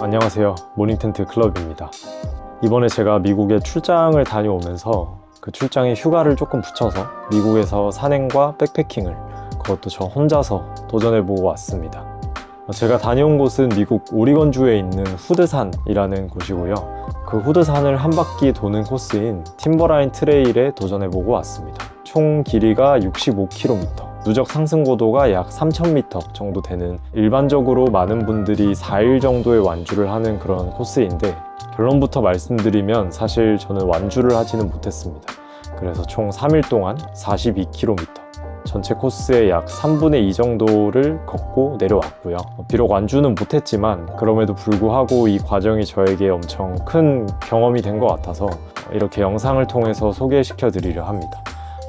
안녕하세요. 모닝텐트 클럽입니다. 이번에 제가 미국에 출장을 다녀오면서 그 출장에 휴가를 조금 붙여서 미국에서 산행과 백패킹을 그것도 저 혼자서 도전해보고 왔습니다. 제가 다녀온 곳은 미국 오리건주에 있는 후드산이라는 곳이고요. 그 후드산을 한 바퀴 도는 코스인 팀버라인 트레일에 도전해보고 왔습니다. 총 길이가 65km, 누적 상승 고도가 약 3000m 정도 되는, 일반적으로 많은 분들이 4일 정도의 완주를 하는 그런 코스인데, 결론부터 말씀드리면 사실 저는 완주를 하지는 못했습니다. 그래서 총 3일 동안 42km, 전체 코스의 약 3분의 2 정도를 걷고 내려왔고요. 비록 완주는 못했지만 그럼에도 불구하고 이 과정이 저에게 엄청 큰 경험이 된 것 같아서 이렇게 영상을 통해서 소개시켜 드리려 합니다.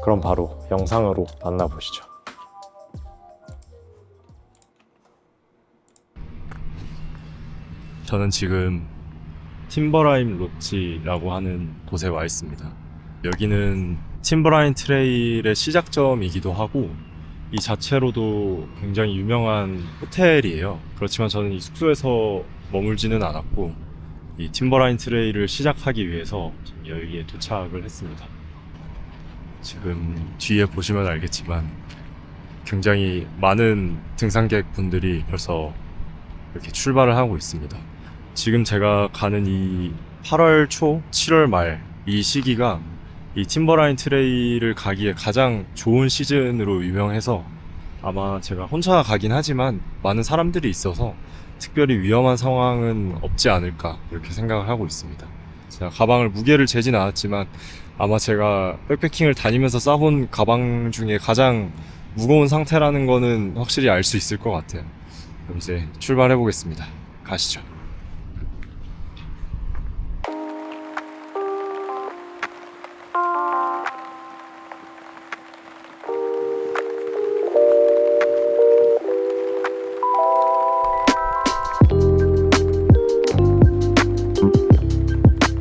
그럼 바로 영상으로 만나보시죠. 저는 지금 팀버라인 로지라고 하는 곳에 와 있습니다. 여기는 팀버라인 트레일의 시작점이기도 하고 이 자체로도 굉장히 유명한 호텔이에요. 그렇지만 저는 이 숙소에서 머물지는 않았고 이 팀버라인 트레일을 시작하기 위해서 여기에 도착을 했습니다. 지금 뒤에 보시면 알겠지만 굉장히 많은 등산객 분들이 벌써 이렇게 출발을 하고 있습니다. 지금 제가 가는 이 8월 초, 7월 말 이 시기가 이 팀버라인 트레일을 가기에 가장 좋은 시즌으로 유명해서 아마 제가 혼자 가긴 하지만 많은 사람들이 있어서 특별히 위험한 상황은 없지 않을까 이렇게 생각을 하고 있습니다. 제가 가방을 무게를 재진 않았지만 아마 제가 백패킹을 다니면서 싸본 가방 중에 가장 무거운 상태라는 거는 확실히 알 수 있을 것 같아요. 그럼 이제 출발해 보겠습니다. 가시죠.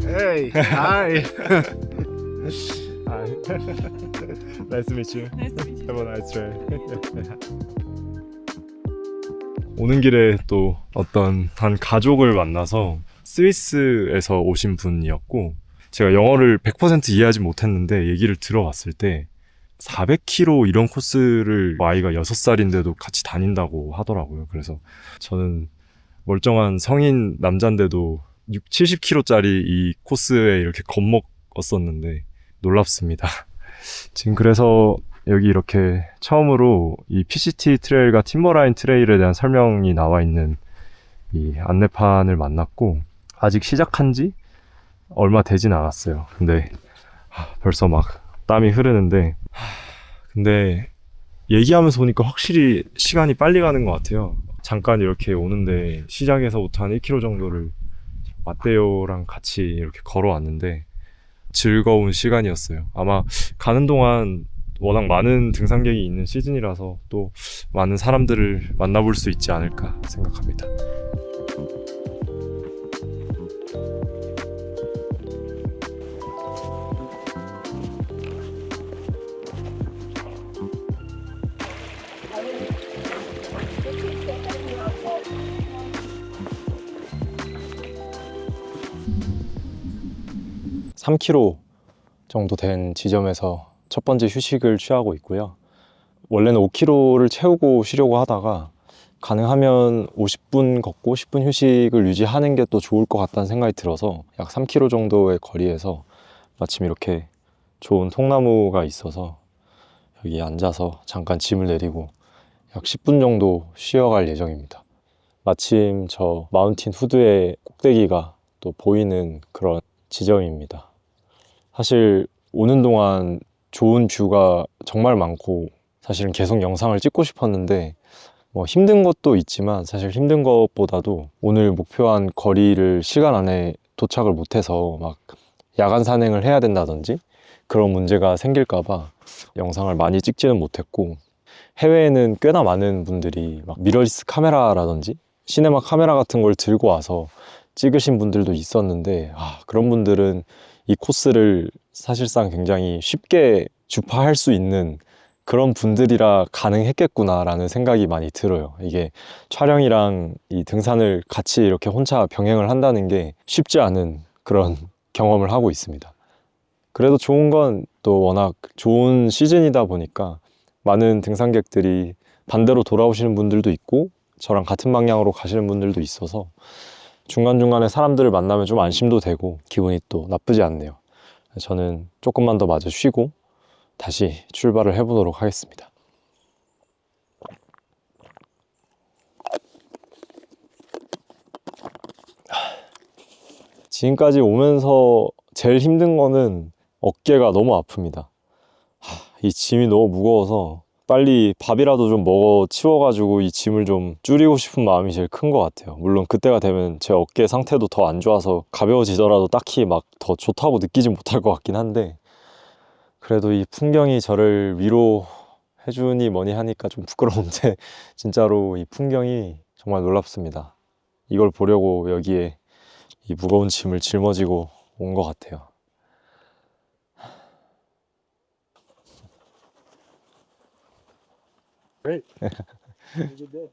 Hey, hi. Hi. Nice to meet you. Nice to meet you. Have a nice day. 오는 길에 또 어떤 한 가족을 만나서 스위스에서 오신 분이었고 제가 영어를 100% 이해하지 못했는데 얘기를 들어봤을 때 400km 이런 코스를 아이가 6살인데도 같이 다닌다고 하더라고요. 그래서 저는 멀쩡한 성인 남잔데도 70km짜리 이 코스에 이렇게 겁먹었었는데 놀랍습니다. 지금 그래서 여기 이렇게 처음으로 이 PCT 트레일과 팀버라인 트레일에 대한 설명이 나와 있는 이 안내판을 만났고 아직 시작한 지 얼마 되진 않았어요. 근데 벌써 막 땀이 흐르는데 근데 얘기하면서 보니까 확실히 시간이 빨리 가는 것 같아요. 잠깐 이렇게 오는데 시작에서부터 한 1km 정도를 마테오랑 같이 이렇게 걸어왔는데 즐거운 시간이었어요. 아마 가는 동안 워낙 많은 등산객이 있는 시즌이라서 또 많은 사람들을 만나볼 수 있지 않을까 생각합니다. (3km) 정도 된 지점에서 첫 번째 휴식을 취하고 있고요. 원래는 5km를 채우고 쉬려고 하다가 가능하면 50분 걷고 10분 휴식을 유지하는 게 또 좋을 것 같다는 생각이 들어서 약 3km 정도의 거리에서 마침 이렇게 좋은 통나무가 있어서 여기 앉아서 잠깐 짐을 내리고 약 10분 정도 쉬어갈 예정입니다. 마침 저 마운틴 후드의 꼭대기가 또 보이는 그런 지점입니다. 사실 오는 동안 좋은 뷰가 정말 많고 사실은 계속 영상을 찍고 싶었는데 뭐 힘든 것도 있지만 사실 힘든 것보다도 오늘 목표한 거리를 시간 안에 도착을 못해서 막 야간 산행을 해야 된다든지 그런 문제가 생길까봐 영상을 많이 찍지는 못했고, 해외에는 꽤나 많은 분들이 막 미러리스 카메라라든지 시네마 카메라 같은 걸 들고 와서 찍으신 분들도 있었는데 그런 분들은 이 코스를 사실상 굉장히 쉽게 주파할 수 있는 그런 분들이라 가능했겠구나라는 생각이 많이 들어요. 이게 촬영이랑 이 등산을 같이 이렇게 혼자 병행을 한다는 게 쉽지 않은 그런 경험을 하고 있습니다. 그래도 좋은 건 또 워낙 좋은 시즌이다 보니까 많은 등산객들이 반대로 돌아오시는 분들도 있고 저랑 같은 방향으로 가시는 분들도 있어서 중간중간에 사람들을 만나면 좀 안심도 되고 기분이 또 나쁘지 않네요. 저는 조금만 더 마저 쉬고 다시 출발을 해보도록 하겠습니다. 지금까지 오면서 제일 힘든 거는 어깨가 너무 아픕니다. 이 짐이 너무 무거워서 빨리 밥이라도 좀 먹어 치워가지고 이 짐을 좀 줄이고 싶은 마음이 제일 큰 것 같아요. 물론 그때가 되면 제 어깨 상태도 더 안 좋아서 가벼워지더라도 딱히 막 더 좋다고 느끼진 못할 것 같긴 한데, 그래도 이 풍경이 저를 위로해주니 뭐니 하니까 좀 부끄러운데 진짜로 이 풍경이 정말 놀랍습니다. 이걸 보려고 여기에 이 무거운 짐을 짊어지고 온 것 같아요. Great. You did.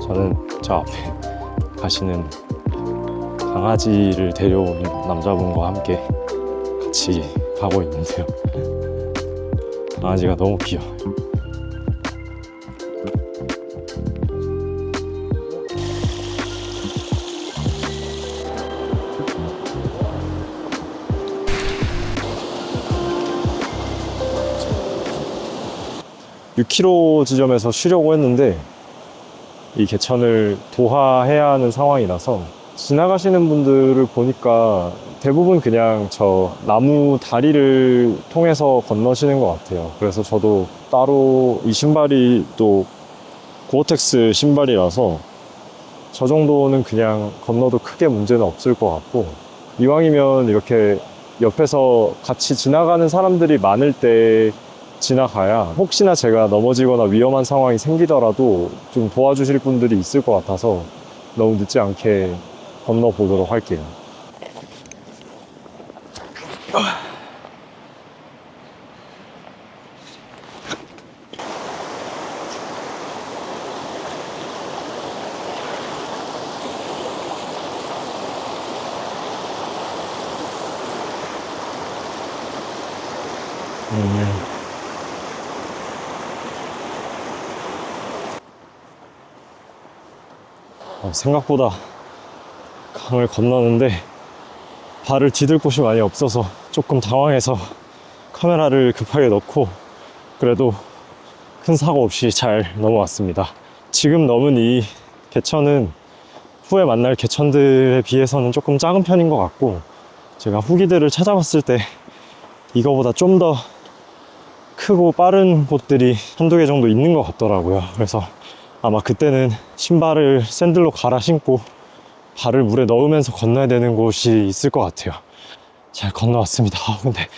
저는 저 앞에 가시는 강아지를 데려온 남자분과 함께 같이 가고 있는데요. 강아지가 너무 귀여워요. (6km) 지점에서 쉬려고 했는데 이 개천을 도하해야 하는 상황이라서 지나가시는 분들을 보니까 대부분 그냥 저 나무 다리를 통해서 건너시는 것 같아요. 그래서 저도 따로 이 신발이 또 고어텍스 신발이라서 저 정도는 그냥 건너도 크게 문제는 없을 것 같고, 이왕이면 이렇게 옆에서 같이 지나가는 사람들이 많을 때 지나가야 혹시나 제가 넘어지거나 위험한 상황이 생기더라도 좀 도와주실 분들이 있을 것 같아서 너무 늦지 않게 건너보도록 할게요. 생각보다 강을 건너는데 발을 디딜 곳이 많이 없어서 조금 당황해서 카메라를 급하게 넣고 그래도 큰 사고 없이 잘 넘어왔습니다. 지금 넘은 이 개천은 후에 만날 개천들에 비해서는 조금 작은 편인 것 같고, 제가 후기들을 찾아봤을 때 이거보다 좀 더 크고 빠른 곳들이 한두 개 정도 있는 것 같더라고요. 그래서 아마 그때는 신발을 샌들로 갈아 신고 발을 물에 넣으면서 건너야 되는 곳이 있을 것 같아요. 잘 건너왔습니다. 근데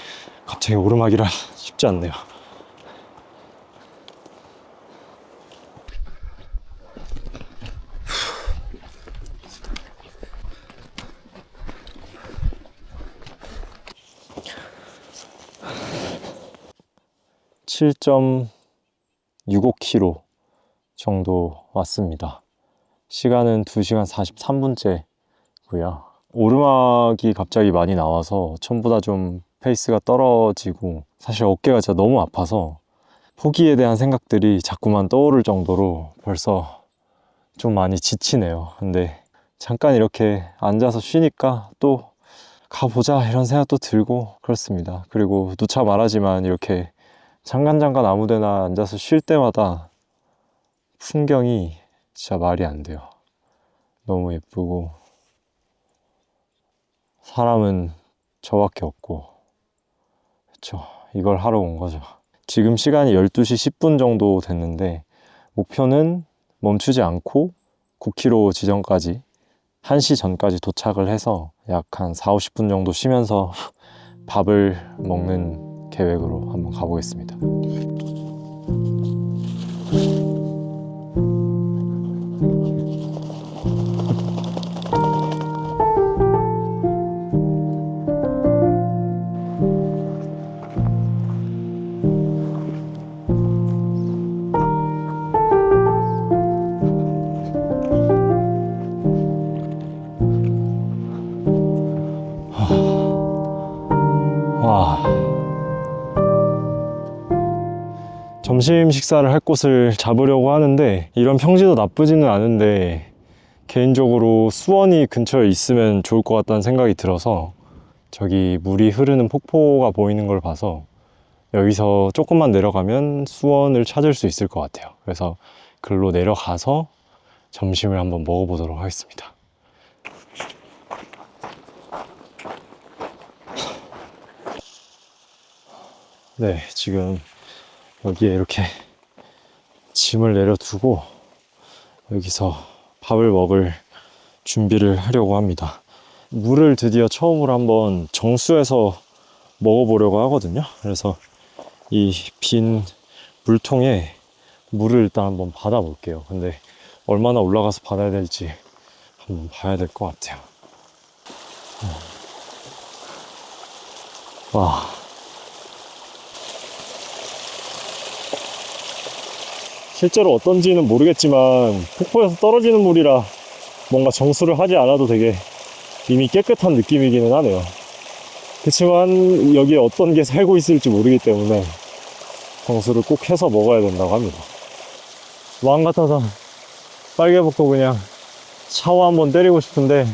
갑자기 오르막이라 쉽지 않네요. (7.65km) 정도 왔습니다. 시간은 2시간 43분째고요. 오르막이 갑자기 많이 나와서 처음보다 좀 페이스가 떨어지고, 사실 어깨가 진짜 너무 아파서 포기에 대한 생각들이 자꾸만 떠오를 정도로 벌써 좀 많이 지치네요. 근데 잠깐 이렇게 앉아서 쉬니까 또 가보자 이런 생각도 들고 그렇습니다. 그리고 누차 말하지만 이렇게 잠깐 아무 데나 앉아서 쉴 때마다 풍경이 진짜 말이 안 돼요. 너무 예쁘고 사람은 저밖에 없고, 그쵸, 이걸 하러 온 거죠. 지금 시간이 12시 10분 정도 됐는데 목표는 멈추지 않고 9km 지점까지 1시 전까지 도착을 해서 약 한 4, 50분 정도 쉬면서 밥을 먹는 계획으로 한번 가보겠습니다. 와. 점심 식사를 할 곳을 잡으려고 하는데 이런 평지도 나쁘지는 않은데 개인적으로 수원이 근처에 있으면 좋을 것 같다는 생각이 들어서 저기 물이 흐르는 폭포가 보이는 걸 봐서 여기서 조금만 내려가면 수원을 찾을 수 있을 것 같아요. 그래서 글로 내려가서 점심을 한번 먹어보도록 하겠습니다. 네, 지금 여기에 이렇게 짐을 내려두고 여기서 밥을 먹을 준비를 하려고 합니다. 물을 드디어 처음으로 한번 정수해서 먹어보려고 하거든요. 그래서 이 빈 물통에 물을 일단 한번 받아 볼게요. 근데 얼마나 올라가서 받아야 될지 한번 봐야 될 것 같아요. 와. 실제로 어떤지는 모르겠지만 폭포에서 떨어지는 물이라 뭔가 정수를 하지 않아도 되게 이미 깨끗한 느낌이기는 하네요. 그렇지만 여기에 어떤 게 살고 있을지 모르기 때문에 정수를 꼭 해서 먹어야 된다고 합니다. 마음 같아서 빨개 벗고 그냥 샤워 한번 때리고 싶은데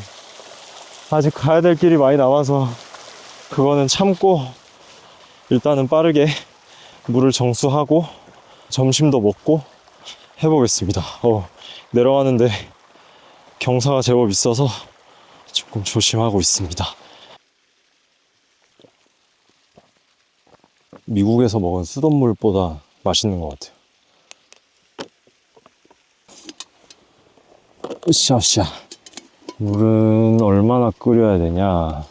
아직 가야 될 길이 많이 남아서 그거는 참고 일단은 빠르게 물을 정수하고 점심도 먹고 해보겠습니다. 내려가는데 경사가 제법 있어서 조금 조심하고 있습니다. 미국에서 먹은 수돗물보다 맛있는 것 같아요. 으쌰으쌰. 물은 얼마나 끓여야 되냐?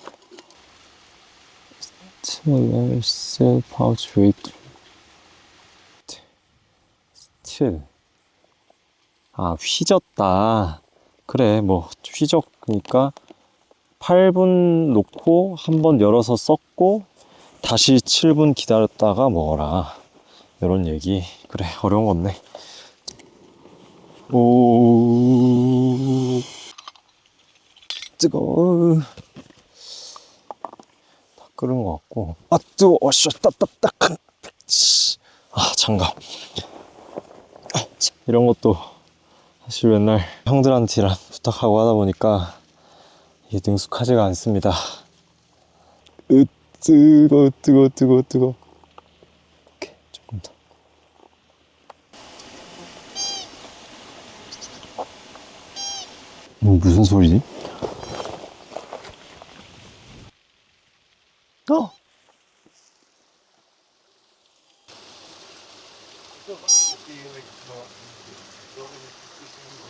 스틸 파우치 웨이트 스틸. 아, 휘졌다. 그래, 뭐 휘졌으니까 8분 놓고 한번 열어서 섞고 다시 7분 기다렸다가 먹어라, 이런 얘기. 그래, 어려운 거 없네. 오, 뜨거워. 다 끓은 것 같고. 아, 뜨거워. 따따따. 아, 장갑. 이런 것도 사실 맨날 형들한테랑 부탁하고 하다 보니까 이게 능숙하지가 않습니다. 뜨거. 오케이, 조금 더. 무슨 소리지?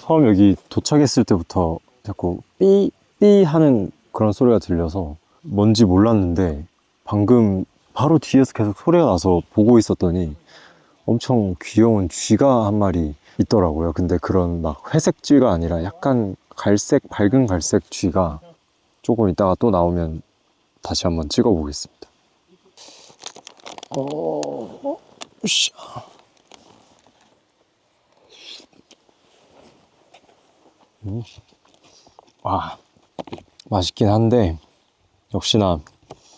처음 여기 도착했을 때부터 자꾸 삐삐 하는 그런 소리가 들려서 뭔지 몰랐는데 방금 바로 뒤에서 계속 소리가 나서 보고 있었더니 엄청 귀여운 쥐가 한 마리 있더라고요. 근데 그런 막 회색 쥐가 아니라 약간 갈색, 밝은 갈색 쥐가 조금 있다가 또 나오면 다시 한번 찍어 보겠습니다. 으쌰. 와, 맛있긴 한데 역시나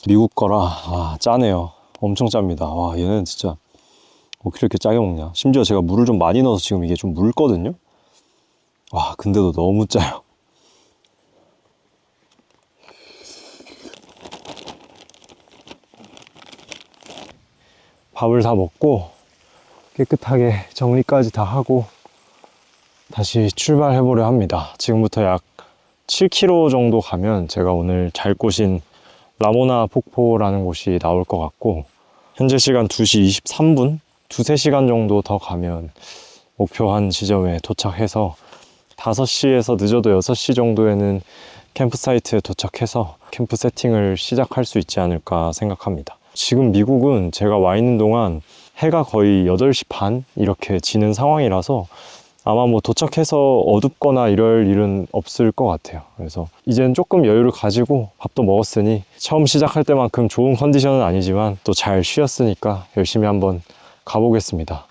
미국 거라 짜네요. 엄청 짭니다. 와, 얘는 진짜 어떻게 이렇게 짜게 먹냐. 심지어 제가 물을 좀 많이 넣어서 지금 이게 좀 묽거든요. 와, 근데도 너무 짜요. 밥을 다 먹고 깨끗하게 정리까지 다 하고 다시 출발해 보려 합니다. 지금부터 약 7km 정도 가면 제가 오늘 잘 곳인 라모나 폭포라는 곳이 나올 것 같고, 현재 시간 2시 23분? 2~3시간 정도 더 가면 목표한 지점에 도착해서 5시에서 늦어도 6시 정도에는 캠프 사이트에 도착해서 캠프 세팅을 시작할 수 있지 않을까 생각합니다. 지금 미국은 제가 와 있는 동안 해가 거의 8시 반 이렇게 지는 상황이라서 아마 뭐 도착해서 어둡거나 이럴 일은 없을 것 같아요. 그래서 이제는 조금 여유를 가지고 밥도 먹었으니 처음 시작할 때만큼 좋은 컨디션은 아니지만 또 잘 쉬었으니까 열심히 한번 가보겠습니다.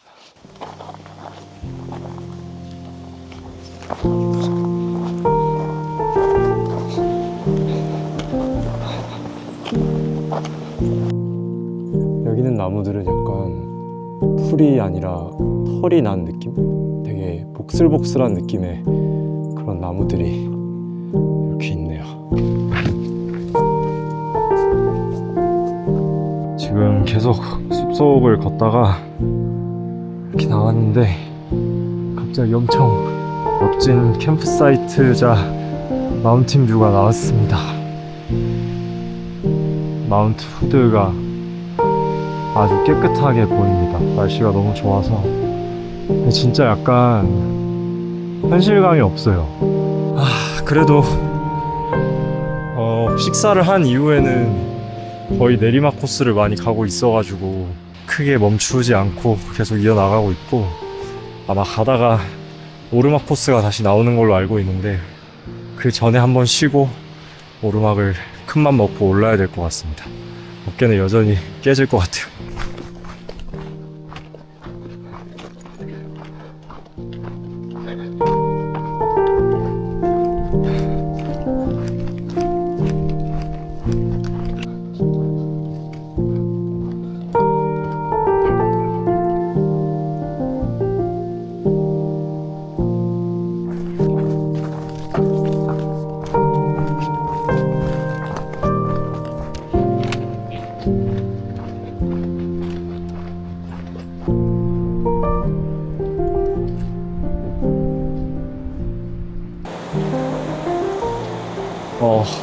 여기는 나무들은 약간 풀이 아니라 털이 난 느낌? 되게 복슬복슬한 느낌의 그런 나무들이 이렇게 있네요. 지금 계속 숲속을 걷다가 이렇게 나왔는데 갑자기 엄청 멋진 캠프사이트자 마운틴 뷰가 나왔습니다. 마운트 후드가 아주 깨끗하게 보입니다. 날씨가 너무 좋아서. 근데 진짜 약간 현실감이 없어요. 그래도 식사를 한 이후에는 거의 내리막 코스를 많이 가고 있어가지고 크게 멈추지 않고 계속 이어나가고 있고, 아마 가다가 오르막 코스가 다시 나오는 걸로 알고 있는데 그 전에 한번 쉬고 오르막을 큰맘 먹고 올라야 될 것 같습니다. 어깨는 여전히 깨질 것 같아요.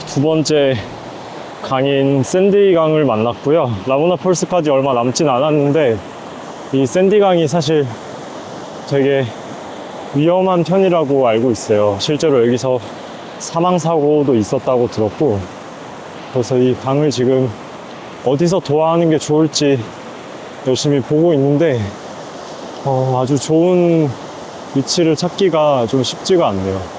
두 번째 강인 샌디 강을 만났고요. 라구나 폴스까지 얼마 남진 않았는데 이 샌디 강이 사실 되게 위험한 편이라고 알고 있어요. 실제로 여기서 사망사고도 있었다고 들었고, 그래서 이 강을 지금 어디서 도하하는 게 좋을지 열심히 보고 있는데 아주 좋은 위치를 찾기가 좀 쉽지가 않네요.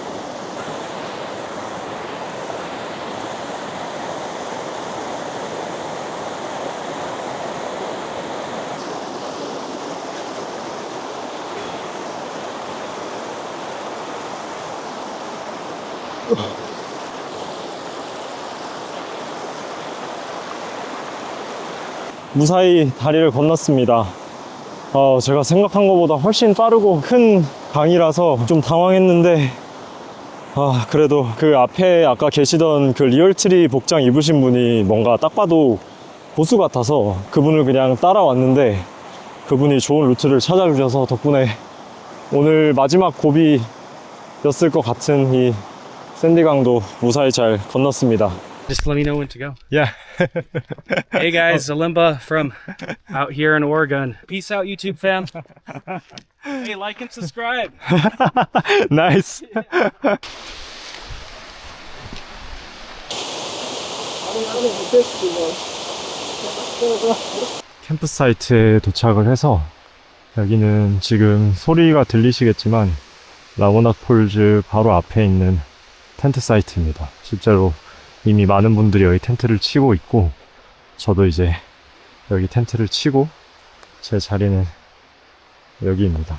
무사히 다리를 건넜습니다. 제가 생각한 것보다 훨씬 빠르고 큰 강이라서 좀 당황했는데, 그래도 그 앞에 아까 계시던 그 리얼트리 복장 입으신 분이 뭔가 딱 봐도 고수 같아서 그분을 그냥 따라왔는데, 그분이 좋은 루트를 찾아주셔서 덕분에 오늘 마지막 고비였을 것 같은 이 샌디강도 무사히 잘 건넜습니다. Just let me know when to go. Yeah. Hey guys, Alimba from out here in Oregon. Peace out, YouTube fam. Hey, like and subscribe. Nice. 캠프 사이트에 도착을 해서 여기는 지금 소리가 들리시겠지만 라구나 폴즈 바로 앞에 있는 텐트 사이트입니다. 실제로 이미 많은 분들이 여기 텐트를 치고 있고, 저도 이제 여기 텐트를 치고 제 자리는 여기입니다.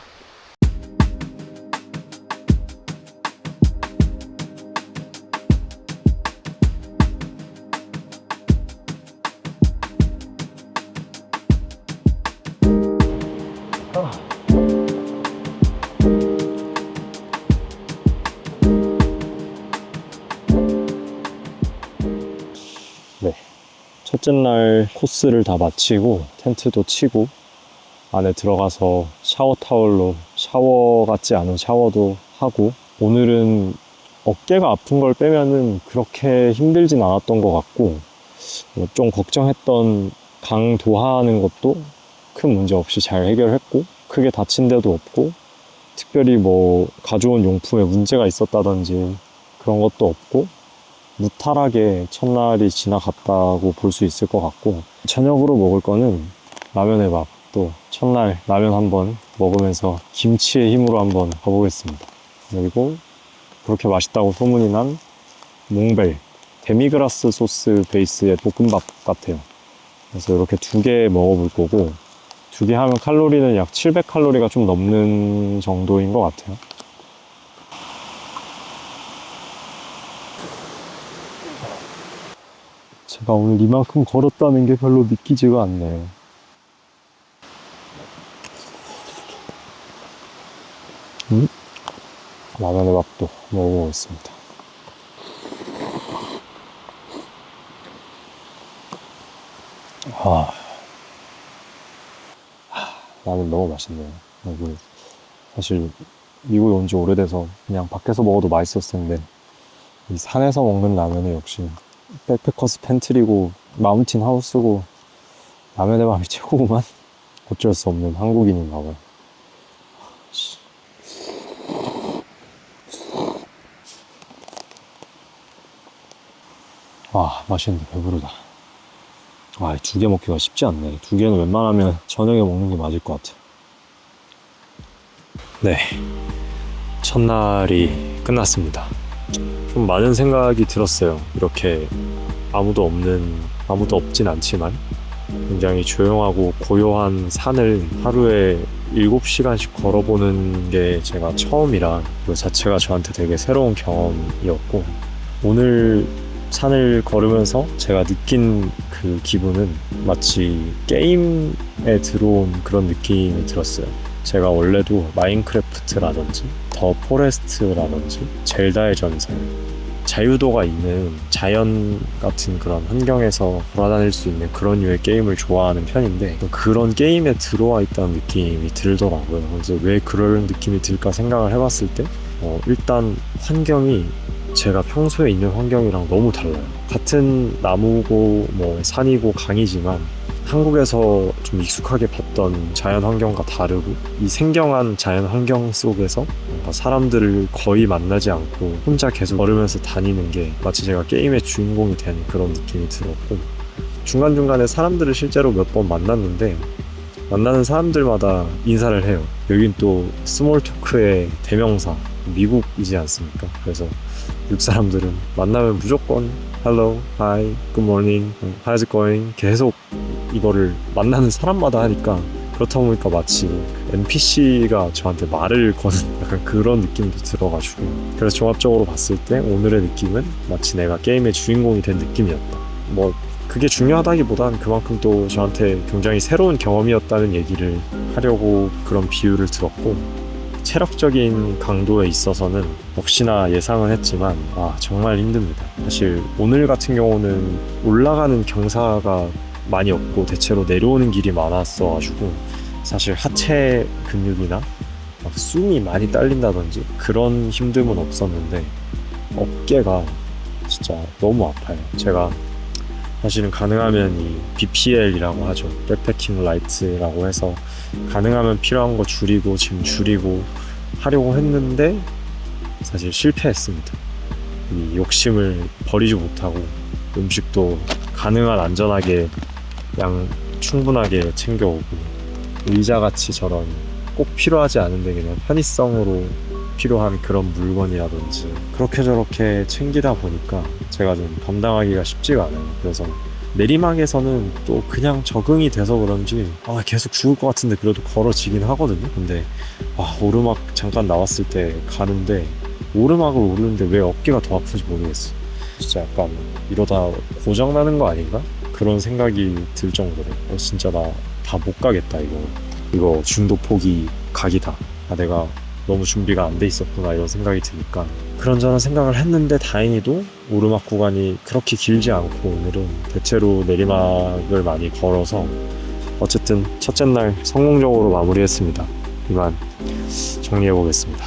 첫째 날 코스를 다 마치고 텐트도 치고 안에 들어가서 샤워 타월로 샤워 같지 않은 샤워도 하고, 오늘은 어깨가 아픈 걸 빼면은 그렇게 힘들진 않았던 것 같고, 좀 걱정했던 강 도하하는 것도 큰 문제 없이 잘 해결했고, 크게 다친 데도 없고, 특별히 뭐 가져온 용품에 문제가 있었다든지 그런 것도 없고 무탈하게 첫날이 지나갔다고 볼 수 있을 것 같고, 저녁으로 먹을 거는 라면의 밥, 또 첫날 라면 한번 먹으면서 김치의 힘으로 한번 가보겠습니다. 그리고 그렇게 맛있다고 소문이 난 몽벨, 데미그라스 소스 베이스의 볶음밥 같아요. 그래서 이렇게 2개 먹어볼 거고, 2개 하면 칼로리는 약 700칼로리가 좀 넘는 정도인 것 같아요. 제가 오늘 이만큼 걸었다는 게 별로 믿기지가 않네요. 라면의 밥도 먹어보겠습니다. 라면 너무 맛있네요. 이거 사실 미국에 온 지 오래돼서 그냥 밖에서 먹어도 맛있었을 텐데, 이 산에서 먹는 라면은 역시 백패커스 팬트리고 마운틴 하우스고 라면의 밥이 최고구만. 어쩔 수 없는 한국인인가 봐요. 맛있는데 배부르다. 2개 먹기가 쉽지 않네. 2개는 웬만하면 저녁에 먹는 게 맞을 것 같아. 네, 첫날이 끝났습니다. 좀 많은 생각이 들었어요. 이렇게 아무도 없진 않지만 굉장히 조용하고 고요한 산을 하루에 7시간씩 걸어보는 게 제가 처음이라 그 자체가 저한테 되게 새로운 경험이었고, 오늘 산을 걸으면서 제가 느낀 그 기분은 마치 게임에 들어온 그런 느낌이 들었어요. 제가 원래도 마인크래프트라든지 더 포레스트라든지 젤다의 전설, 자유도가 있는 자연 같은 그런 환경에서 돌아다닐 수 있는 그런 류의 게임을 좋아하는 편인데, 그런 게임에 들어와 있다는 느낌이 들더라고요. 그래서 왜 그런 느낌이 들까 생각을 해봤을 때 일단 환경이 제가 평소에 있는 환경이랑 너무 달라요. 같은 나무고 뭐 산이고 강이지만 한국에서 좀 익숙하게 봤던 자연 환경과 다르고, 이 생경한 자연 환경 속에서 뭔가 사람들을 거의 만나지 않고 혼자 계속 걸으면서 다니는 게 마치 제가 게임의 주인공이 된 그런 느낌이 들었고, 중간중간에 사람들을 실제로 몇 번 만났는데 만나는 사람들마다 인사를 해요. 여긴 또 스몰 토크의 대명사, 미국이지 않습니까? 그래서 미국 사람들은 만나면 무조건 Hello, Hi, Good morning, How's it going? 계속 이거를 만나는 사람마다 하니까, 그렇다 보니까 마치 NPC가 저한테 말을 거는 약간 그런 느낌도 들어가지고, 그래서 종합적으로 봤을 때 오늘의 느낌은 마치 내가 게임의 주인공이 된 느낌이었다. 뭐 그게 중요하다기보단 그만큼 또 저한테 굉장히 새로운 경험이었다는 얘기를 하려고 그런 비유를 들었고, 체력적인 강도에 있어서는 역시나 예상은 했지만 정말 힘듭니다. 사실 오늘 같은 경우는 올라가는 경사가 많이 없고 대체로 내려오는 길이 많았어가지고 사실 하체 근육이나 막 숨이 많이 딸린다든지 그런 힘듦은 없었는데, 어깨가 진짜 너무 아파요. 제가 사실은 가능하면 이 BPL이라고 하죠. 백패킹 라이트라고 해서 가능하면 필요한 거 줄이고 짐 줄이고 하려고 했는데 사실 실패했습니다. 이 욕심을 버리지 못하고 음식도 가능한 안전하게 양 충분하게 챙겨오고, 의자같이 저런 꼭 필요하지 않은데 그냥 편의성으로 필요한 그런 물건이라든지 그렇게 저렇게 챙기다 보니까 제가 좀 감당하기가 쉽지가 않아요. 그래서 내리막에서는 또 그냥 적응이 돼서 그런지 계속 죽을 것 같은데 그래도 걸어지긴 하거든요. 근데 오르막 잠깐 나왔을 때 가는데 오르막을 오르는데 왜 어깨가 더 아픈지 모르겠어. 진짜 약간 이러다 고장나는 거 아닌가? 그런 생각이 들 정도로 진짜 나 다 못 가겠다. 이거 중도 포기 각이다. 내가 너무 준비가 안 돼 있었구나 이런 생각이 드니까 그런저런 생각을 했는데, 다행히도 오르막 구간이 그렇게 길지 않고 오늘은 대체로 내리막을 많이 걸어서 어쨌든 첫째 날 성공적으로 마무리했습니다. 이만 정리해 보겠습니다.